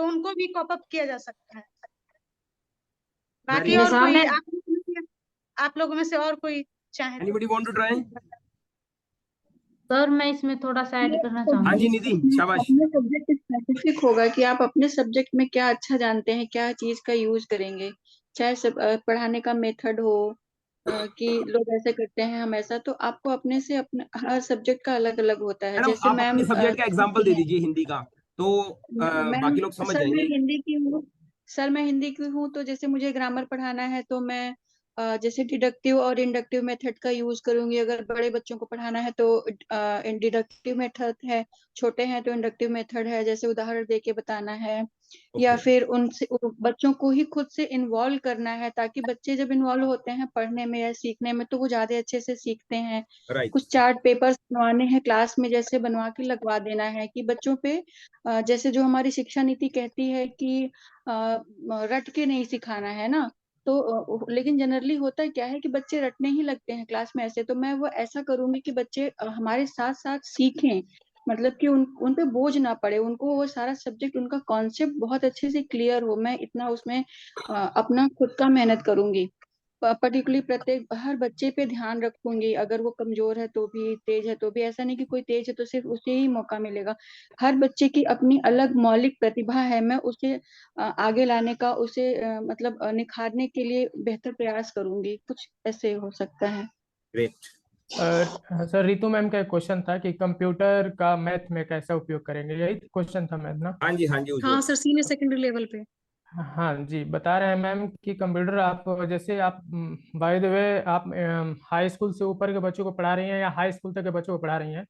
तो उनको भी कॉप अप किया जा सकता है। वेरी बाकी गुड। और निशान कोई है। आप लोगों में से और कोई चाहे तो। Anybody want to try? Sir मैं इसमें थोड़ा सा ऐड करना हाँ जी चाहूंगी। निधि, शाबाश। अपने सब्जेक्ट स्पेसिफिक होगा कि आप अपने सब्जेक्ट में क्या अच्छा जानते हैं, क्या चीज का यूज करेंगे। चाहे पढ़ाने का मेथड हो, कि लोग ऐसे करते हैं हम ऐसा, तो आपको अपने से अपने हर सब्जेक्ट का अलग अलग होता है। मैडम जैसे आप मैम अपने सब्जेक्ट का एग्जांपल दे दीजिए हिंदी का, तो मैम बाकी लोग समझ सर मैं जाएंगे। हिंदी की हूँ। सर मैं हिंदी की हूँ, तो जैसे मुझे ग्रामर पढ़ाना है तो मैं जैसे डिडक्टिव और इंडक्टिव मेथड का यूज करूंगी। अगर बड़े बच्चों को पढ़ाना है तो डिडक्टिव मेथड है, छोटे हैं तो इंडक्टिव मेथड है, जैसे उदाहरण दे के बताना है। या ओके, फिर उनसे बच्चों को ही खुद से इन्वॉल्व करना है, ताकि बच्चे जब इन्वॉल्व होते हैं पढ़ने में या सीखने में तो वो ज्यादा अच्छे से सीखते हैं। राइट। कुछ चार्ट पेपर्स बनवाने हैं क्लास में, जैसे बनवा के लगवा देना है कि बच्चों पे जैसे जो हमारी शिक्षा नीति कहती है कि रट के नहीं सिखाना है ना। तो लेकिन जनरली होता क्या है कि बच्चे रटने ही लगते हैं क्लास में ऐसे। तो मैं वो ऐसा करूंगी कि बच्चे हमारे साथ साथ सीखें, मतलब कि उन पे बोझ ना पड़े, उनको वो सारा सब्जेक्ट उनका कॉन्सेप्ट बहुत अच्छे से क्लियर हो। मैं इतना उसमें अपना खुद का मेहनत करूंगी। पर्टिकुलरली प्रत्येक हर बच्चे पे ध्यान रखूंगी। अगर वो कमजोर है तो भी, तेज है तो भी, ऐसा नहीं कि कोई तेज है तो सिर्फ उसे ही मौका मिलेगा। हर बच्चे की अपनी अलग मौलिक प्रतिभा है, मैं उसे आगे लाने का, उसे मतलब निखारने के लिए बेहतर प्रयास करूंगी। कुछ ऐसे हो सकता है। ग्रेट। सर रितु मैम का एक क्वेश्चन था कि कंप्यूटर का मैथ में कैसा उपयोग करेंगे, यही क्वेश्चन था मैम ना? हाँ जी, हाँ जी, हाँ उज्जवल। सर, सीनियर सेकेंडरी लेवल पे। हाँ जी, बता रहे हैं मैम कि कंप्यूटर आप जैसे आप बाय द वे आप हाई स्कूल से ऊपर के बच्चों को पढ़ा रही हैं या हाई स्कूल तक के बच्चों को पढ़ा रही हैं,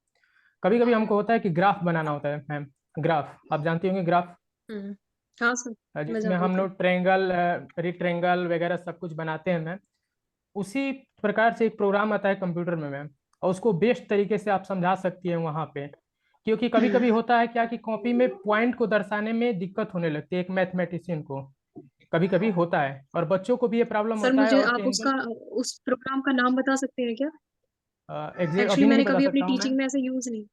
कभी कभी हमको होता है कि ग्राफ बनाना होता है मैम। ग्राफ आप जानती होंगे, ग्राफ हम्म। हाँ सर, मैं जिसमें हम जानती हूँ। लोग ट्रेंगल रिक्टेंगल वगैरह सब कुछ बनाते हैं मैम। उसी प्रकार से एक प्रोग्राम आता है कंप्यूटर में मैम, और उसको बेस्ट तरीके से आप समझा सकती हैं वहाँ पे। क्योंकि कभी हम्म। कभी होता है क्या कि कॉपी में पॉइंट को दर्शाने में दिक्कत होने लगती है एक मैथमेटिशियन को, कभी कभी होता है, और बच्चों को भी ये प्रॉब्लम सर होता है। मुझे और आप उसका, उस प्रोग्राम का नाम बता सकते हैं क्या? एग्जैक्ट एक्चुअली अभी नहीं मैंने बता कभी अपनी सकता हूँ मैं। टीचिंग में ऐसे यूज नहीं।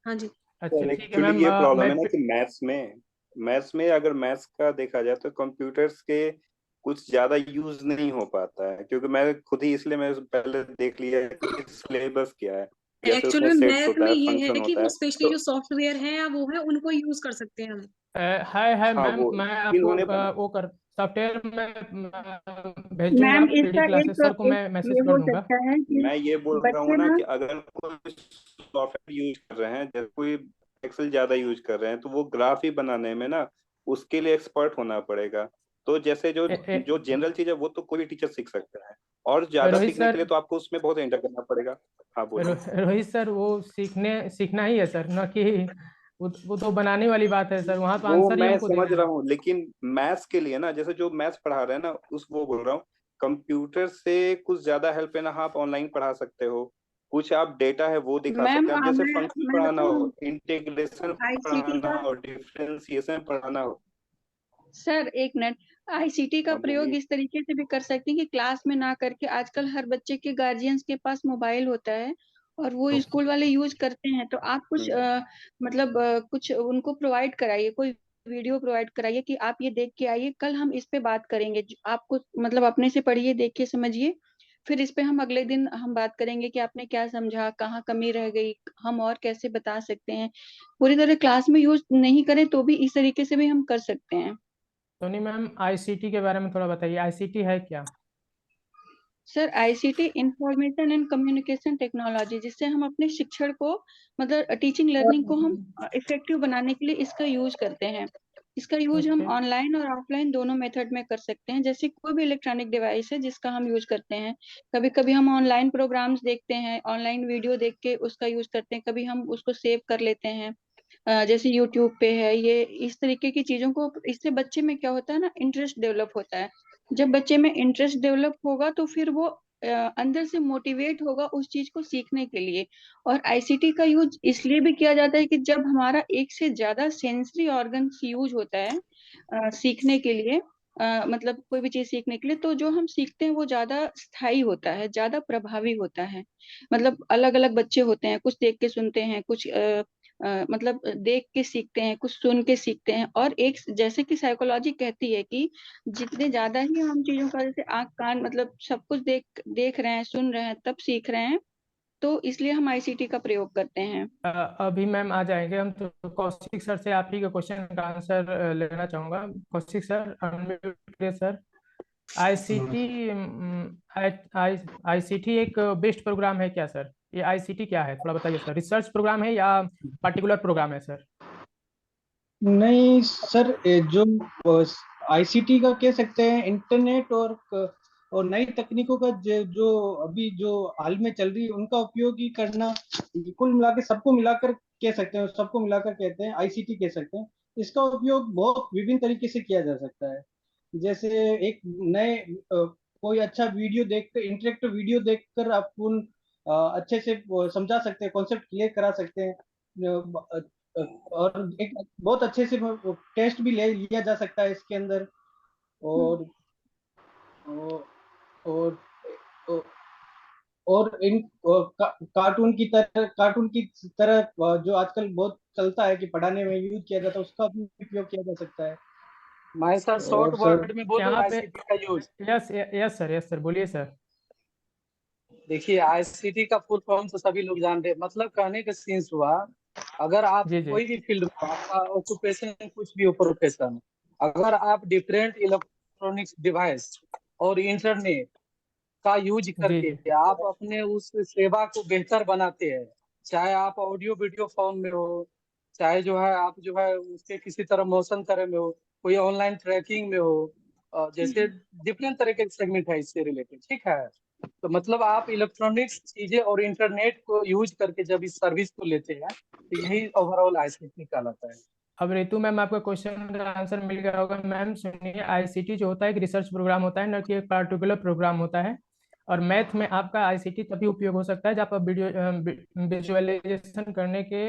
हाँ जी। अच्छा सर ठीक है एक्चुअली मैम, ये प्रॉब्लम मैं है ना कि मैथ्स में अगर मैथ्स का देखा जाए तो कंप्यूटर्स के कुछ ज्यादा यूज नहीं हो पाता है, क्योंकि मैं खुद ही इसलिए मैं पहले देख लिया कि सिलेबस क्या है। जैसे उसमें एक्चुअली सेट्स मैथ होता में है, ये फंक्शन है कि होता वो है, स्पेशली तो जो सॉफ्टवेयर है या वो है, उनको यूज कर सकते हैं हम। है हाँ मैम, वो मैं आपको इन्होंने बना। वो कर सॉफ्टवेयर में भेज दूंगा मैम पीडी इसका क्लासेस सर को एक मैं मैसेज ये कर हो दूंगा। सकता है कि मैं ये बोल रहा हूँ बच्चे ना ना, कि अगर कोई सॉफ्टवेयर यूज कर रहे हैं, जैसे कोई एक्सेल ज्यादा यूज कर रहे हैं, तो वो ग्राफ ही बनाने में ना उसके लिए एक्सपर्ट होना पड़ेगा। तो जैसे जो ए, ए, जो जनरल चीज है वो तो कोई भी टीचर सीख सकता है, और ज्यादा रोहित सीखने के सर, लिए तो आपको उसमें बहुत एंटर करना पड़ेगा। हाँ बोलिए। रोहित सर वो सीखना ही है सर, ना कि वो तो बनाने वाली बात है सर, वहां तो वो आंसर ही मैं हमको समझ देना रहा है। हूँ, लेकिन मैथ्स के लिए ना, जैसे जो मैथ्स पढ़ा रहे हैं ना, उस वो बोल रहा हूँ कंप्यूटर से कुछ ज्यादा हेल्प है ना, आप ऑनलाइन पढ़ा सकते हो। कुछ आप डेटा है वो दिखा मैम सकते हैं, आप जैसे फंक्शन मैं पढ़ाना बताऊं, हो, इंटीग्रेशन आईसीटी पढ़ाना का, हो, डिफरेंशिएशन पढ़ाना हो। सर एक मिनट, आईसीटी का हाँ प्रयोग बोलिए। इस तरीके से भी कर सकते हैं कि क्लास में ना करके, आजकल हर बच्चे के गार्जियंस के पास मोबाइल होता है और वो ओके। स्कूल वाले यूज करते हैं। तो आप कुछ मतलब कुछ उनको प्रोवाइड कराइए, कोई वीडियो प्रोवाइड कराइए कि आप ये देख के आइए, कल हम इस पे बात करेंगे। आपको मतलब अपने से पढ़िए, देख के समझिए, फिर इस पे हम अगले दिन हम बात करेंगे कि आपने क्या समझा, कहाँ कमी रह गई, हम और कैसे बता सकते हैं। पूरी तरह क्लास में यूज नहीं करें तो भी इस तरीके से भी हम कर सकते हैं। टोनी मैम आईसीटी के बारे में थोड़ा बताइए, आईसीटी है क्या? Sir ICT information and communication technology, जिससे हम अपने शिक्षण को, मतलब टीचिंग लर्निंग को हम इफेक्टिव बनाने के लिए इसका यूज करते हैं। इसका यूज हम ओके। ऑनलाइन और ऑफलाइन दोनों मेथड में कर सकते हैं। जैसे कोई भी इलेक्ट्रॉनिक डिवाइस है जिसका हम यूज करते हैं, कभी कभी हम ऑनलाइन प्रोग्राम्स देखते हैं, ऑनलाइन वीडियो देख के उसका यूज करते हैं, कभी हम उसको सेव कर लेते हैं। जैसे यूट्यूब पे है ये, इस तरीके की चीजों को, इससे बच्चे में क्या होता है ना, इंटरेस्ट डेवलप होता है। जब बच्चे में इंटरेस्ट डेवलप होगा तो फिर वो अंदर से मोटिवेट होगा उस चीज को सीखने के लिए। और आईसीटी का यूज इसलिए भी किया जाता है कि जब हमारा एक से ज्यादा सेंसरी ऑर्गन्स यूज होता है सीखने के लिए, मतलब कोई भी चीज सीखने के लिए, तो जो हम सीखते हैं वो ज्यादा स्थायी होता है, ज्यादा प्रभावी होता है। मतलब अलग अलग बच्चे होते हैं, कुछ देख के सुनते हैं, कुछ मतलब देख के सीखते हैं, कुछ सुन के सीखते हैं। और एक जैसे कि साइकोलॉजी कहती है कि जितने ज्यादा ही हम चीजों का जैसे आंख कान मतलब सब कुछ देख रहे हैं, सुन रहे हैं, तब सीख रहे हैं, तो इसलिए हम आईसीटी का प्रयोग करते हैं। अभी मैम आ जाएंगे हम। तो कौशिक सर से आप ही के क्वेश्चन का आंसर लेना चाहूंगा। कौशिक सर, अनम्यूट करिए सर। आईसीटी आईसीटी एक बेस्ड प्रोग्राम है क्या सर? ये आईसीटी क्या है, थोड़ा बताइए सर। रिसर्च प्रोग्राम है या पर्टिकुलर प्रोग्राम है सर? नहीं सर, जो आईसीटी का कह सकते हैं इंटरनेट और नई तकनीकों का जो अभी जो हाल में चल रही है उनका उपयोग ही करना, कुल मिला के सबको मिलाकर कह सकते हैं, सबको मिलाकर कहते हैं आईसीटी कह सकते हैं। इसका उपयोग बहुत विभिन्न तरीके से किया जा सकता है। जैसे एक नए कोई अच्छा वीडियो देखकर, इंटरेक्टिव वीडियो देखकर आप उन अच्छे से समझा सकते हैं, कॉन्सेप्ट क्लियर करा सकते हैं। और एक बहुत अच्छे से टेस्ट भी लिया जा सकता है इसके अंदर। और और और इन कार्टून की तरह जो आजकल बहुत चलता है कि पढ़ाने में यूज किया जाता है, उसका भी उपयोग किया जा सकता है। मैं सर शॉर्ट वर्ड में बोलूं यहाँ पे आईसीटी का यूज। यस सर, बोलिए सर। देखिए, आईसीटी का फुल फॉर्म तो सभी लोग जानते हैं। मतलब कहने का सीन्स हुआ, अगर आप जी जी कोई भी फील्ड में, आपका ऑक्यूपेशन कुछ भी हो, प्रोफेशन, अगर आप डिफरेंट इलेक्ट्रॉनिक्स डिवाइस और इंटरनेट का यूज जी करके जी आप अपने उस सेवा को बेहतर बनाते हैं, चाहे आप ऑडियो वीडियो फॉर्म में हो, चाहे जो है आप जो है उसके किसी तरह मोशन तरह में हो, कोई ऑनलाइन ट्रैकिंग में हो, जैसे डिफरेंट तरह के सेगमेंट है इससे रिलेटेड, ठीक है। तो मतलब आप इलेक्ट्रॉनिक्स चीजें और इंटरनेट को यूज करके जब इस सर्विस को लेते हैं, तो यही ओवरऑल आईसीटी कहलाता है। अब रितु मैम, आपका क्वेश्चन का आंसर मिल गया होगा। मैम सुनिए, आईसीटी जो होता है एक रिसर्च प्रोग्राम होता है, न कि एक पर्टिकुलर प्रोग्राम होता है। और मैथ में आपका आईसीटी तभी उपयोग हो सकता है जब आप वीडियो विजुअलाइजेशन करने के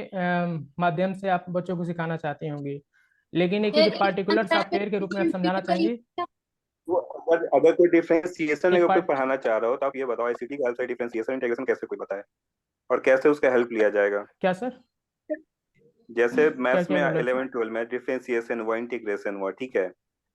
माध्यम से आप बच्चों को सिखाना चाहती होंगी। लेकिन एक पर्टिकुलर सॉफ्टवेयर के रूप में आप समझाना चाहेंगी? वो अगर कोई डिफरेंशिएशन एक अगर कोई पार्ट पढ़ाना चाह रहा हो तो आप ये बताओ आईसीटी का आंसर डिफरेंशिएशन इंटीग्रेशन कैसे कोई बताए और कैसे उसका हेल्प लिया जाएगा। क्या सर? जैसे क्या मैथ्स में क्या बोला सर? 11 12 में डिफरेंशिएशन हुआ, इंटीग्रेशन हुआ, ठीक है।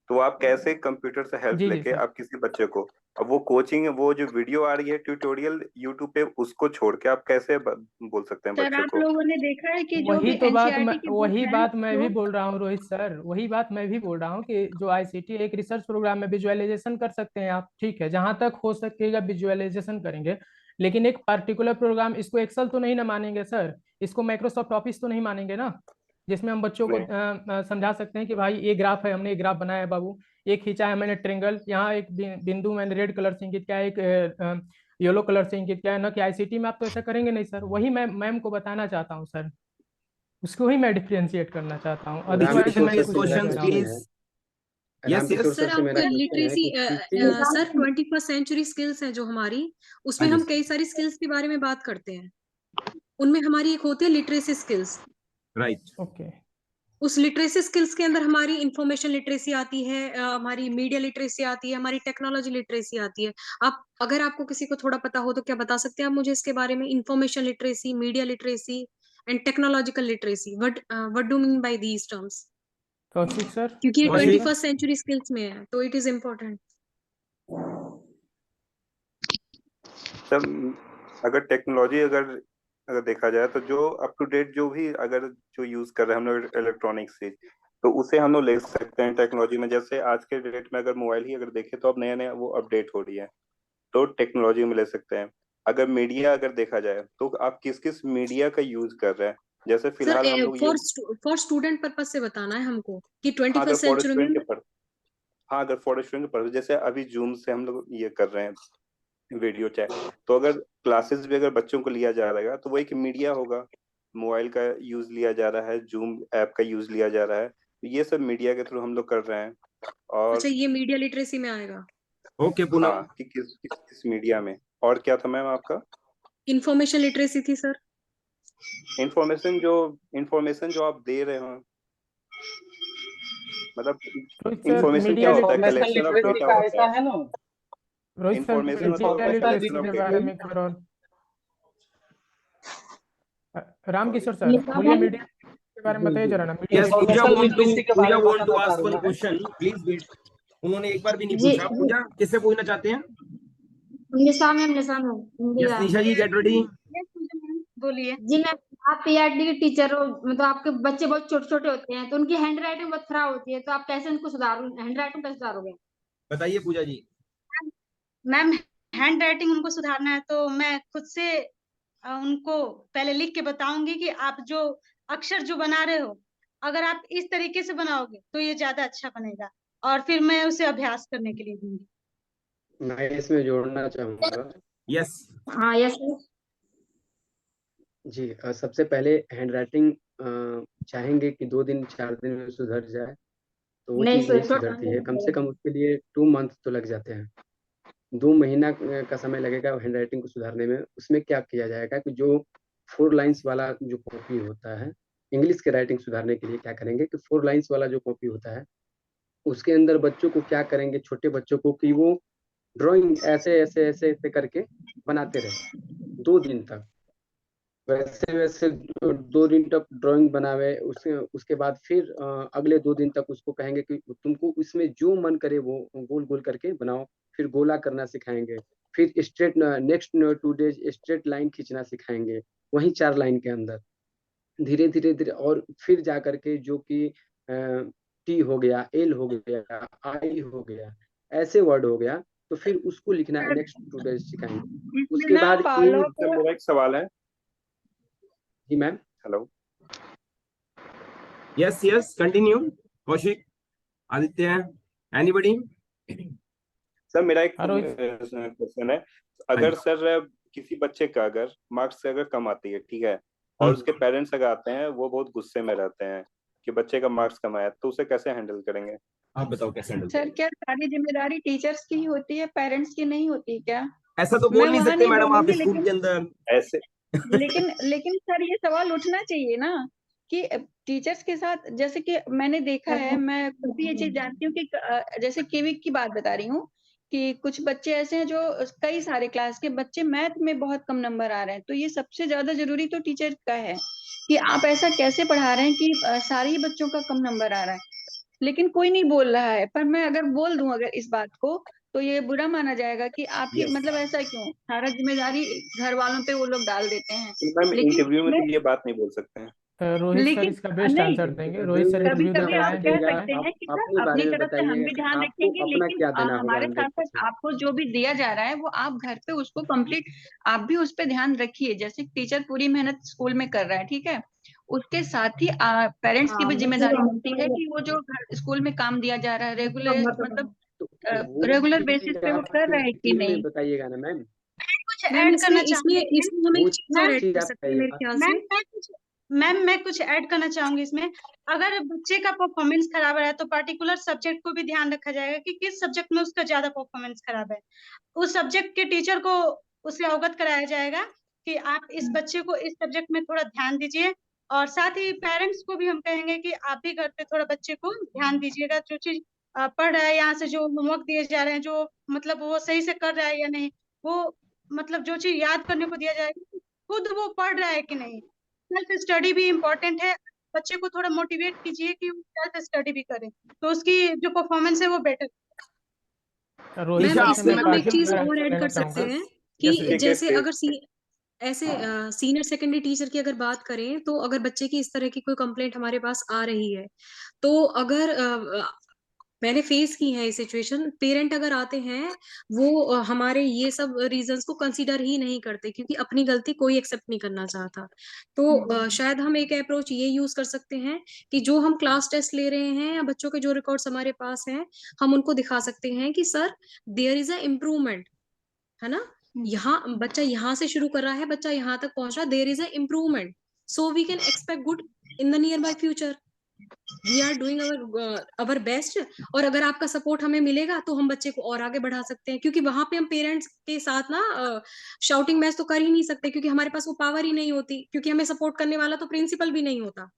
तो आप कैसे कंप्यूटर से हेल्प जी जी लेके सर। आप किसी बच्चे को, अब वो कोचिंग, वो जो वीडियो आ रही है ट्यूटोरियल यूट्यूब पे, उसको छोड़ के आप कैसे बोल सकते हैं सर बच्चे आप को। लोगों ने देखा है कि जो वही भी तो बात एनसीईआरटी की बुक वही है, बात मैं भी जो बोल रहा हूँ रोहित सर, वही बात मैं भी बोल रहा हूँ कि जो आईसीटी एक रिसर्च प्रोग्राम में विजुअलाइजेशन कर सकते हैं आप, ठीक है, जहां तक हो सकेगा विजुअलाइजेशन करेंगे। लेकिन एक पर्टिकुलर प्रोग्राम, इसको एक्सेल तो नहीं ना मानेंगे सर, इसको माइक्रोसॉफ्ट ऑफिस तो नहीं मानेंगे ना, जिसमें हम बच्चों को नहीं, समझा सकते हैं कि भाई ये ग्राफ है, हमने एक ग्राफ बनाया है बाबू, एक खींचा है मैंने ट्रेंगल, यहाँ एक बिंदु मैंने रेड कलर से इंकित किया है, एक येलो कलर से इंकित किया है ना, कि आईसीटी में आप तो ऐसा करेंगे नहीं सर। वही मैं मैम को बताना चाहता हूँ सर, उसको ही मैं डिफरेंशिएट करना चाहता हूँ, अदरवाइज मैं Next कुछ नहीं questions कह रहा हूँ। please. Yes, yes. सर आपको literacy sir 21st century skills है जो हमारी, उसमें हाँ हम जी। कई सारी स्किल्स के बारे में बात करते हैं। उनमें हमारी एक होती है लिटरेसी स्किल्स। Right. ओके। उस लिटरेसी स्किल्स के अंदर हमारी इंफॉर्मेशन लिटरेसी आती है, हमारी मीडिया लिटरेसी आती है, हमारी टेक्नोलॉजी लिटरेसी आती है। आप अगर आपको किसी को थोड़ा पता हो तो क्या बता सकते हैं आप मुझे इसके बारे में? Information literacy, media literacy and technological literacy, what do mean by these terms? Kaushik sir, क्योंकि ये कौशिक? 21st सेंचुरी स्किल्स में है, तो इट इज इम्पोर्टेंट। सब अगर टेक्नोलॉजी अगर देखा जाए तो जो अप टू डेट जो भी अगर जो यूज कर रहे हैं हम लोग इलेक्ट्रॉनिक्स से, तो उसे हम लोग ले सकते हैं टेक्नोलॉजी में। जैसे आज के डेट में अगर मोबाइल ही अगर देखें तो अब नया नया वो अपडेट हो रही है, तो टेक्नोलॉजी में ले सकते हैं। अगर मीडिया अगर देखा जाए तो आप किस किस मीडिया का यूज कर रहे हैं, जैसे सर फिलहाल हम लोग ये, फॉर स्टूडेंट पर्पस से बताना है हमको कि हाँ, अगर 21st फॉर सेंचुरी स्टूडेंट में। के पर हाँ, अगर फॉर स्टूडेंट के पर जैसे अभी जूम से हम लोग ये कर रहे हैं वीडियो चैट, तो अगर क्लासेस भी अगर बच्चों को लिया जा रहा है तो वो एक मीडिया होगा। मोबाइल का यूज लिया जा रहा है, जूम ऐप का यूज लिया जा रहा है, तो ये सब मीडिया के थ्रू हम लोग कर रहे हैं। और अच्छा, ये मीडिया लिटरेसी में आएगा। Okay, पूनम. हाँ, कि किस मीडिया में। और क्या था मैम आपका? इंफॉर्मेशन लिटरेसी थी सर। इंफॉर्मेशन जो आप दे रहे हो, मतलब रोहित सर, इंफॉर्मेशन क्या मीडिया होता है? Information collection of literacy data का होता ऐसा है। है ना, रोहित सर, इंफॉर्मेशन मीडिया मतलब इंफॉर्मेशन लिटरेसी कलेक्शन ऑफ के डेटा। बारे में एक बार और रामकिशोर सर निशा बोलिए, मैम। मीडिया के बारे में बताइए जरा ना, media Yes, literacy. Pooja information literacy के बारे में want to बताना ask चाह one रहा हूँ। question. Please wait. उन्होंने एक बार भी नहीं जी पूछा। पूजा किससे पूछना चाहते हैं? निशा मैम, निशा मैम हिंदी Yes, का। निशा जी, get ready. बोलिए। जी मैम, आप पीआरडी के टीचर हो, मतलब आपके बच्चे बहुत छोटे छोटे होते हैं तो उनकी हैंड राइटिंग बहुत खराब होती है, तो आप कैसे उनको सुधारोगे, हैंड राइटिंग कैसे सुधारोगे? बताइए पूजा जी। मैम, हैंड राइटिंग उनको सुधारना है तो मैं खुद से उनको पहले लिख के बताऊंगी कि आप जो अक्षर जो बना रहे हो, अगर आप इस तरीके से बनाओगे तो ये ज्यादा अच्छा बनेगा, और फिर मैं उसे अभ्यास करने के लिए दूंगी। मैं इसमें जोड़ना चाहूंगा। Yes. हाँ यस जी सबसे पहले हैंड राइटिंग चाहेंगे कि 2 दिन 4 दिन में सुधर जाए, तो वो नहीं चीज़ नहीं सर, सुधरती है। कम से कम उसके लिए 2 मंथ तो लग जाते हैं, 2 महीना का समय लगेगा हैंड राइटिंग को सुधारने में। उसमें क्या किया जाएगा कि जो 4 लाइन्स वाला जो कॉपी होता है, इंग्लिश के राइटिंग सुधारने के लिए क्या करेंगे कि 4 लाइन्स वाला जो कॉपी होता है, उसके अंदर बच्चों को क्या करेंगे, छोटे बच्चों को, कि वो ड्राइंग ऐसे ऐसे ऐसे ऐसे करके बनाते रहे 2 दिन तक। वैसे वैसे 2 दिन तक ड्राइंग बनावे, उसके बाद फिर अगले 2 दिन तक उसको कहेंगे कि तुमको इसमें जो मन करे वो गोल गोल करके बनाओ। फिर गोला करना सिखाएंगे, फिर straight, next 2 days straight line खींचना सिखाएंगे, वही 4 लाइन के अंदर धीरे धीरे धीरे। और फिर जा करके जो कि टी हो गया, एल हो गया, आई हो गया, ऐसे वर्ड हो गया, तो फिर उसको लिखना नेक्स्ट 2 डेज सिखाएंगे। उसके बाद सर मेरा एक सवाल है। जी ma'am. Hello. Yes, yes, continue. Kaushik, Aditya, anybody? Sir मेरा एक रोहित। क्वेश्चन है। अगर सर किसी बच्चे का अगर मार्क्स अगर कम आती है, ठीक है, और उसके पेरेंट्स अगर आते हैं वो बहुत गुस्से में रहते हैं कि बच्चे का मार्क्स कम आया, तो उसे कैसे हैंडल करेंगे? आप बताओ कैसे हैंडल सर क्या सारी जिम्मेदारी टीचर्स की ही होती है, पेरेंट्स की नहीं होती क्या? ऐसा तो बोल मैं नहीं वहाँ सकते नहीं मैडम आप बोलूंगी, स्कूल के अंदर ऐसे। लेकिन सर ये सवाल उठना चाहिए ना कि टीचर्स के साथ, जैसे कि मैंने देखा है, मैं खुद भी ये चीज जानती हूँ कि जैसे केवी की बात बता रही हूँ कि कुछ बच्चे ऐसे हैं जो कई सारे क्लास के बच्चे मैथ में बहुत कम नंबर आ रहे हैं, तो ये सबसे ज्यादा जरूरी तो टीचर का है कि आप ऐसा कैसे पढ़ा रहे हैं कि सारे ही बच्चों का कम नंबर आ रहा है, लेकिन कोई नहीं बोल रहा है। पर मैं अगर बोल दूं अगर इस बात को, तो ये बुरा माना जाएगा कि आपकी मतलब ऐसा क्यों, सारा जिम्मेदारी घर वालों पे वो लोग डाल देते हैं। मैम लेकिन इंटरव्यू में तो ये बात नहीं बोल सकते हैं। रोहित सर लेकिन इसका बेस्ट नहीं, आंसर देंगे। रोहित सर कभी इंटरव्यू कभी देकर आप आए कह हैं। सकते हैं कि अपने सर अपनी बारे में तरफ से हम बताइएगा भी कि ध्यान आपको रखेंगे, अपना लेकिन क्या देना होगा हमारे साथ साथ 100%। आपको जो भी दिया जा रहा है वो आप घर पे उसको कंप्लीट, आप भी उस पर ध्यान रखिए। जैसे टीचर पूरी मेहनत स्कूल में कर रहा है, ठीक है, उसके साथ ही पेरेंट्स की भी जिम्मेदारी होती है कि वो जो स्कूल में काम दिया जा रहा है रेगुलर, मतलब तो वो रेगुलर चीज बेसिस पे वो आप कर रहा है कि स्कूल में नहीं। बताइएगा ना मैम। कुछ मैम ऐड करना इसमें चाहूंगी इसमें हम वो एक चीज और ऐड चीज कर आप सकते हैं मेरे ख्याल से। मैं कुछ ऐड करना चाहूंगी इसमें। अगर बच्चे का परफॉर्मेंस खराब रहा है तो पर्टिकुलर सब्जेक्ट को भी ध्यान रखा जाएगा कि किस सब्जेक्ट में उसका ज्यादा परफॉर्मेंस खराब है। उस सब्जेक्ट के टीचर को उसे अवगत कराया जाएगा कि आप इस बच्चे को इस सब्जेक्ट में थोड़ा ध्यान दीजिए, और साथ ही पेरेंट्स को भी हम कहेंगे कि आप भी घर पे थोड़ा बच्चे को ध्यान दीजिएगा, जो चीज पढ़ रहा है, यहाँ से जो होमवर्क दिए जा रहे हैं, जो मतलब वो सही से कर रहा है या नहीं, वो मतलब जो चीज याद करने को दिया जाएगा खुद वो पढ़ रहा है कि नहीं। सेल्फ स्टडी भी इम्पोर्टेंट है, बच्चे को थोड़ा मोटिवेट कीजिए कि वो सेल्फ स्टडी भी करे, तो उसकी जो परफॉर्मेंस है वो बेटर। रोहित मैम सर इसमें मैं हम एक पार्शियल चीज और ऐड देना कर सकते चाहूंगा। हैं Yes, कि yes. जैसे अगर ऐसे सीनियर सेकेंडरी टीचर की अगर बात करें, तो अगर बच्चे की इस तरह की कोई कंप्लेंट हमारे पास आ रही है, तो अगर मैंने फेस की है ये सिचुएशन, पेरेंट अगर आते हैं वो हमारे ये सब रीजंस को कंसीडर ही नहीं करते, क्योंकि अपनी गलती कोई एक्सेप्ट नहीं करना चाहता। तो शायद हम एक अप्रोच ये यूज कर सकते हैं कि जो हम क्लास टेस्ट ले रहे हैं या बच्चों के जो रिकॉर्ड्स हमारे पास हैं, हम उनको दिखा सकते हैं कि sir there is a improvement, है ना, यहाँ बच्चा यहाँ से शुरू कर रहा है, बच्चा यहाँ तक पहुंच रहा है, there is a improvement, so we can expect good in the nearby future, we are doing our best. और अगर आपका सपोर्ट हमें मिलेगा तो हम बच्चे को और आगे बढ़ा सकते हैं, क्योंकि वहां पे हम पेरेंट्स के साथ ना शाउटिंग मैच तो कर ही नहीं सकते, क्योंकि हमारे पास वो पावर ही नहीं होती, क्योंकि हमें सपोर्ट करने वाला तो प्रिंसिपल भी नहीं होता।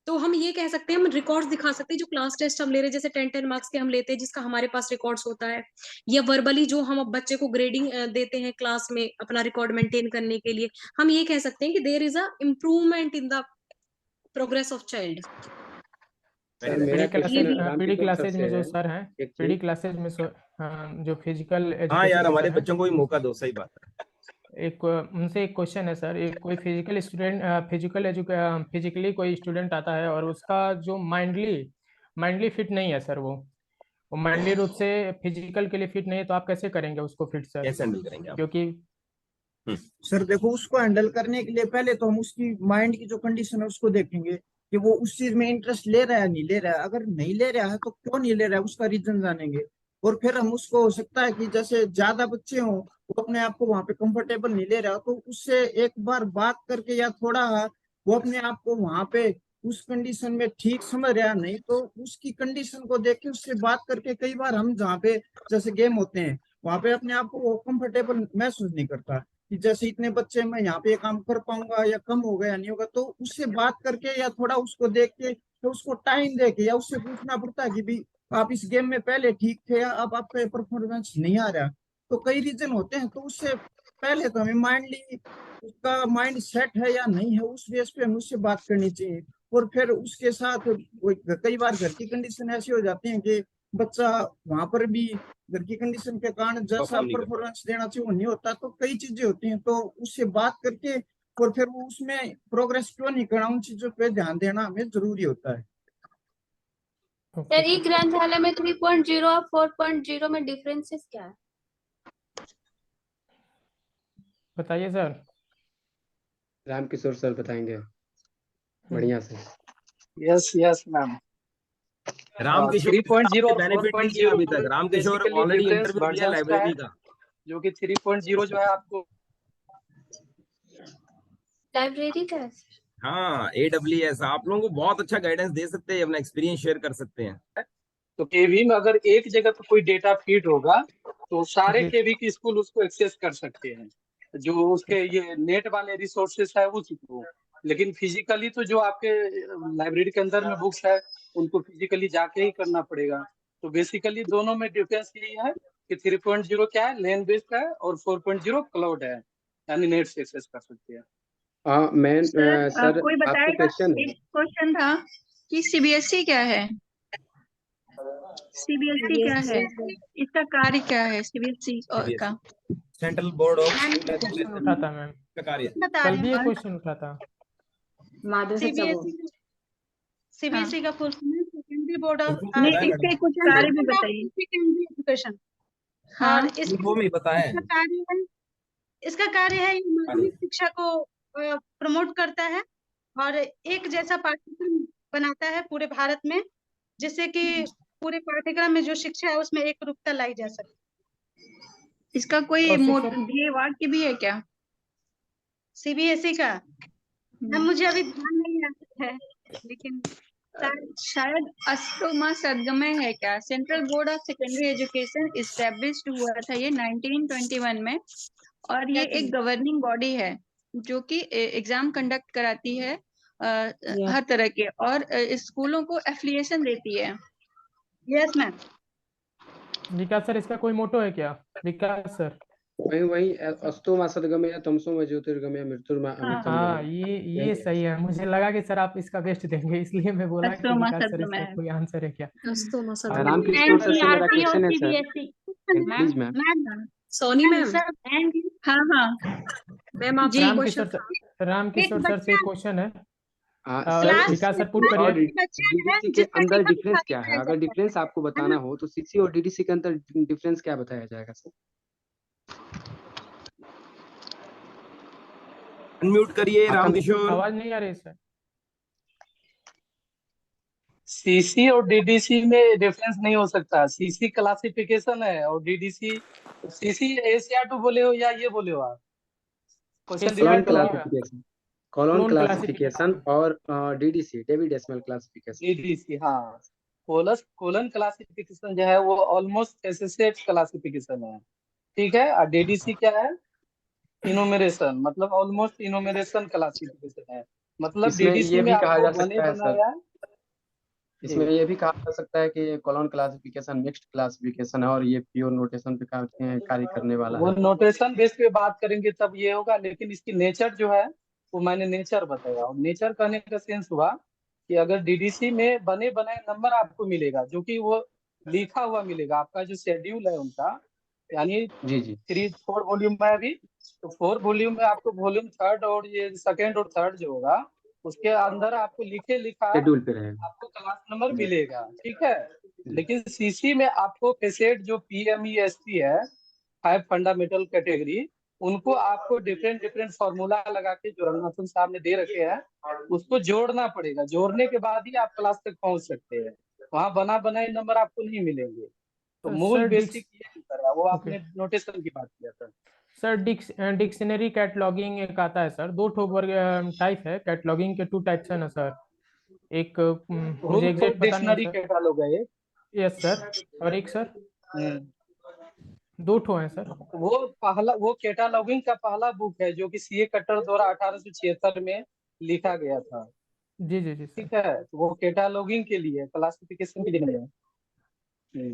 तो हम ये कह सकते हैं, हम रिकॉर्ड्स दिखा सकते हैं जो क्लास टेस्ट हम ले रहे हैं, जैसे 10 मार्क्स के हम लेते हैं, जिसका हमारे पास रिकॉर्ड्स होता है, या वर्बली जो हम बच्चे को ग्रेडिंग देते हैं क्लास में अपना रिकॉर्ड मेंटेन करने के लिए, हम ये कह सकते हैं कि there is a improvement in the progress of child. Sir मेरा question PD Ramkishore sir classes से में जो है सर हैं, एक पीडी चीज। क्लासेज में जो फिजिकल हाँ यार, एजुकेशन के हमारे सर हैं, बच्चों को भी मौका दो, सही बात है। एक उनसे एक क्वेश्चन है सर, एक कोई फिजिकली कोई स्टूडेंट आता है और उसका जो माइंडली फिट नहीं है सर, वो माइंडली रूप से फिजिकल के लिए फिट नहीं है, तो आप कैसे करेंगे उसको फिट सर? कैसे हैंडल करेंगे आप? क्योंकि सर देखो, उसको हैंडल करने के लिए पहले तो हम उसकी माइंड की जो कंडीशन है उसको देखेंगे कि वो उस चीज में इंटरेस्ट ले रहा है नहीं ले रहा है। अगर नहीं ले रहा है तो क्यों नहीं ले रहा है, उसका रीजन जानेंगे। और फिर हम उसको, हो सकता है कि जैसे ज्यादा बच्चे हों, वो अपने आप को वहां पे कंफर्टेबल नहीं ले रहा, तो उससे एक बार बात करके या थोड़ा वो अपने आप को वहां पे उस कंडीशन में ठीक समझ रहा, नहीं तो उसकी कंडीशन को देख के उससे बात करके, कई बार हम जहाँ पे जैसे गेम होते हैं वहां पे अपने आप को वो कंफर्टेबल महसूस नहीं करता कि जैसे इतने बच्चे मैं यहाँ पे काम कर पाऊंगा या कम होगा या नहीं होगा, तो उससे बात करके या थोड़ा उसको देख के, तो उसको टाइम दे के या उससे पूछना पड़ता है कि भाई आप इस गेम में पहले ठीक थे या अब आपका परफॉर्मेंस नहीं आ रहा। तो कई रीजन होते हैं, तो उससे पहले तो हमें माइंडली उसका माइंड सेट है या नहीं है उस बेस पे हमें उससे बात करनी चाहिए। और फिर उसके साथ कई बार घर की कंडीशन ऐसी हो जाती है कि बच्चा वहां पर भी घर की कंडीशन के कारण जैसा परफॉर्म नहीं परफॉर्मेंस देना चाहिए वो नहीं होता, तो कई चीजें होती हैं, तो उससे बात करके और फिर वो उसमें प्रोग्रेस क्यों नहीं करना, उन चीजों पे ध्यान देना हमें जरूरी होता है। सर ई ग्रंथालय में 3.0 और 4.0 में डिफरेंसेस क्या है? बताइए सर। रामकिशोर सर बताएंगे बढ़िया से। Yes ma'am. रामकिशोर 3.0 और बेनिफिट नहीं किया 4.0 अभी तक। Ramkishore basically already difference interview दिया वर्जन्स का है, लाइब्रेरी का। जो कि 3.0 जो है आपको लाइब्रेरी का है। हाँ, AWS आप लोगों को बहुत अच्छा गाइडेंस दे सकते हैं, अपना एक्सपीरियंस शेयर कर सकते हैं। तो केवी में अगर एक जगह पे कोई डेटा फीड होगा तो सारे जी। केवी की स्कूल उसको एक्सेस कर सकते हैं, जो उसके ये नेट वाले रिसोर्सेस है उसको। लेकिन फिजिकली तो जो आपके लाइब्रेरी के अंदर में बुक्स है उनको फिजिकली जाके ही करना पड़ेगा। तो बेसिकली दोनों में डिफरेंस यही है कि 3.0 क्या है, लैंड बेस्ड है, और 4.0 क्लाउड है, यानी नेट से एक्सेस कर सकते हैं। मैं सर कोई आपको बताएगा? क्वेश्चन है। एक क्वेश्चन था कि सीबीएसई क्या है? सीबीएसई क्या है? इसका कार्य क्या है सीबीएसई का? सेंट्रल बोर्ड ऑफ क्वेश्चन उठा था मैम, का कार्य। बता कल रहे भी ये हैं। क्वेश्चन उठा था। सीबीएसई का फुल फॉर्म है सेकेंडरी बोर्ड ऑफ नहीं, इसके कुछ कार्य भी बताइए। Secondary education. हाँ, और इसका कार्य है ये माध्यमिक शिक्षा को प्रमोट करता है और एक जैसा पाठ्यक्रम बनाता है पूरे भारत में, जिससे कि पूरे पाठ्यक्रम में जो शिक्षा है उसमें एक रूपता लाई जा सके। इसका कोई ध्येय वाक्य भी है क्या सीबीएसई का? मुझे अभी ध्यान नहीं आता है, लेकिन शायद अष्टमा सदगमय है क्या? Central board of secondary education established हुआ था ये 1921 में, और ये एक गवर्निंग बॉडी है जो कि एग्जाम कंडक्ट कराती है हर तरह के, और स्कूलों को एफिलिएशन देती है। Yes ma'am. विकास सर, इसका कोई मोटो है क्या? विकास सर। वही अस्तु मा सद्गमय तमसो मा ज्योतिर्गमय मृत्युर्मा अमृतम। हाँ, ये सही है। मुझे लगा कि सर आप इसका बेस्ट देंगे, इसलिए मैं बोला कि विकास सर इसका कोई आंसर है क्या? रामकिशोर सर से मेरा क्वेश्चन है sir, please ma'am. Soni ma'am. हाँ मैम आपसे रामकिशोर सर से एक क्वेश्चन है, विकास सर पुट और करिए। डीडीसी के अंदर डिफरेंस क्या है? अगर डिफरेंस आपको बताना हो तो सीसी और डीडीसी के अंदर डिफरेंस क्या बताया जाएगा सर? अनम्यूट करिए रामकिशोर। आवाज नहीं आ रही सर। सीसी और डीडीसी में डिफरेंस नहीं हो सकता। सीसी क्लासिफिकेशन है और डीडीसी, सीसी ACR2 बोले हो या ये बोले हो आप? कॉलोन क्लासिफिकेशन और DDC David decimal classification. DDC हाँ, कोलन क्लासिफिकेशन जो है वो ऑलमोस्ट एसएसएफ क्लासिफिकेशन है, ठीक है। और डीडीसी क्या है? इनोमरेशन, मतलब ऑलमोस्ट इनोमरेशन क्लासिफिकेशन है। मतलब इसमें डीडीसी ये में भी कहा जा आपको बने सकता है सर, बनाया इसमें ये भी कहा जा सकता है कि कॉलोन क्लासिफिकेशन मिक्स्ड क्लासिफिकेशन है और ये प्योर नोटेशन पे कार्य करने वाला वो है। नोटेशन बेस पे बात करेंगे तब ये होगा, लेकिन इसकी नेचर जो है वो मैंने नेचर बताया। और नेचर कहने का सेंस हुआ कि अगर डीडीसी में बने बनाए नंबर आपको मिलेगा, जो कि वो लिखा हुआ मिलेगा, आपका जो शेड्यूल है उनका, यानी जी जी 4 वॉल्यूम में अभी, तो 4 वॉल्यूम में आपको वॉल्यूम 3 और ये 2nd और 3rd जो होगा उसके अंदर आपको लिखा शेड्यूल पे रहेगा। आपको क्लास नंबर मिलेगा, ठीक है। लेकिन सीसी में आपको कैसेट जो PMEST है 5 फंडामेंटल कैटेगरी, उनको आपको डिफरेंट फॉर्मूला लगा के जो रंगनाथन साहब ने दे रखे हैं उसको जोड़ना पड़ेगा। जोड़ने के बाद ही आप क्लास तक पहुंच सकते हैं, वहाँ बना बनाए नंबर आपको नहीं मिलेंगे। तो मूल सर बेसिक ये अंतर है, वो आपने नोटेशन की बात किया था। सर डिक्शनरी कैटलॉगिंग एक आता है सर, 2 टाइप है कैटलॉगिंग के, 2 टाइप्स है ना सर। एक मुझे एग्जैक्ट पता नहीं डिक्शनरी सर। कैटलॉग है एक। Yes sir. और एक सर 2 है सर। वो कैटलॉगिंग का पहला बुक है जो कि सीए कट्टर द्वारा 1876 में लिखा गया था। जी जी जी ठीक है, तो वो कैटलॉगिंग के लिए, क्लासिफिकेशन के लिए नहीं है।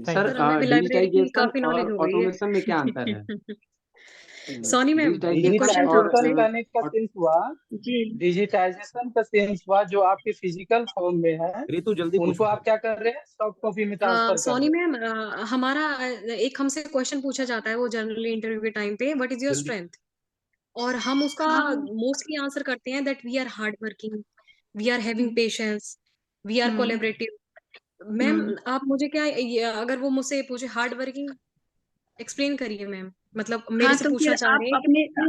सर सर हमें भी लाइब्रेरी की काफी डिजिटाइजेशन नॉलेज और हो गई है। ऑटोमेशन में क्या अंतर है? सोनी मैम एक क्वेश्चन और था आपसे। करने का सेंस हुआ, डिजिटाइजेशन का सेंस हुआ जो आपके फिजिकल फॉर्म में है रितु जल्दी उनको आप क्या कर रहे हैं, सॉफ्ट कॉपी में ट्रांसफर कर सोनी रहे हैं। मैम हमारा एक हमसे क्वेश्चन पूछा जाता है वो जनरली इंटरव्यू के टाइम पे, व्हाट इज योर जल्दी। स्ट्रेंथ, और हम उसका हाँ मोस्टली आंसर करते हैं that we are hard working, we are having patience, we are collaborative. Ma'am आप मुझे क्या अगर वो मुझसे पूछे हार्ड वर्किंग एक्सप्लेन करिए मैम, मतलब मेरे हाँ से तो पूछना फिर चाह आप रहे हैं अपने कि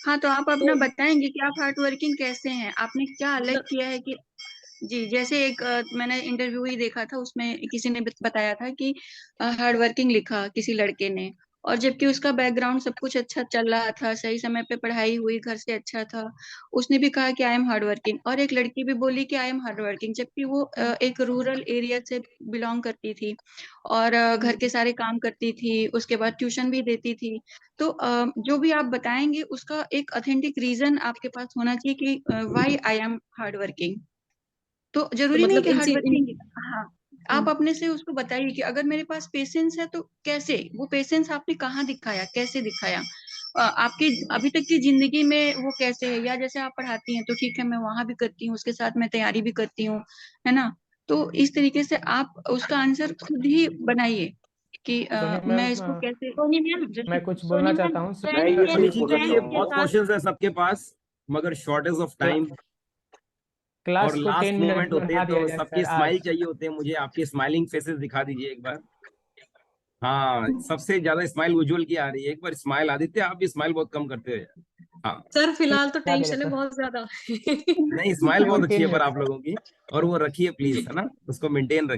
हाँ तो आप अपना तो बताएंगे कि आप हार्ड वर्किंग कैसे हैं, आपने क्या अलग किया है कि जी। जैसे एक मैंने इंटरव्यू ही देखा था, उसमें किसी ने बताया था कि हार्ड वर्किंग लिखा किसी लड़के ने, और जबकि उसका बैकग्राउंड सब कुछ अच्छा चल रहा था, सही समय पे पढ़ाई हुई, घर से अच्छा था, उसने भी कहा कि आई एम हार्ड वर्किंग। और एक लड़की भी बोली कि आई एम हार्ड वर्किंग, जबकि वो एक रूरल एरिया से बिलोंग करती थी और घर के सारे काम करती थी, उसके बाद ट्यूशन भी देती थी। तो जो भी आप बताएंगे उसका एक ऑथेंटिक रीजन आपके पास होना चाहिए कि why I am hard working. तो जरूरी नहीं मतलब कि हार्ड वर्किंग, हाँ आप अपने से उसको बताइए कि अगर मेरे पास पेशेंस है तो कैसे, वो पेशेंस आपने कहाँ दिखाया, कैसे दिखाया, आपकी अभी तक की जिंदगी में वो कैसे है। या जैसे आप पढ़ाती हैं तो ठीक है, मैं वहां भी करती हूँ, उसके साथ मैं तैयारी भी करती हूँ, है ना। तो इस तरीके से आप उसका आंसर खुद ही बनाइए कि सोनी मैं मैम इसको कैसे। मैं कुछ बोलना चाहता हूँ मैं ये निखिल जी बोलना ये चाहूंगा। बहुत क्वेश्चंस है सबके पास, मगर शॉर्टेज ऑफ टाइम क्लास और को 10 लास्ट मिनट मोमेंट होते बढ़ा हैं, दिया तो जाए सबके सर स्माइल आज। चाहिए होते हैं मुझे। आपके स्माइलिंग फेसेस दिखा दीजिए एक बार। हाँ, सबसे ज्यादा स्माइल उज्जवल की आ रही है, एक बार स्माइल। आदित्य आप भी स्माइल बहुत कम करते हो यार। हाँ सर फिलहाल तो बढ़ा दिया टेंशन है सर। बहुत ज्यादा। नहीं, स्माइल बहुत केवल अच्छी 3 है पर मिनट आप लोगों की, और वो रखिए प्लीज, है ना, उसको मेंटेन रखिए।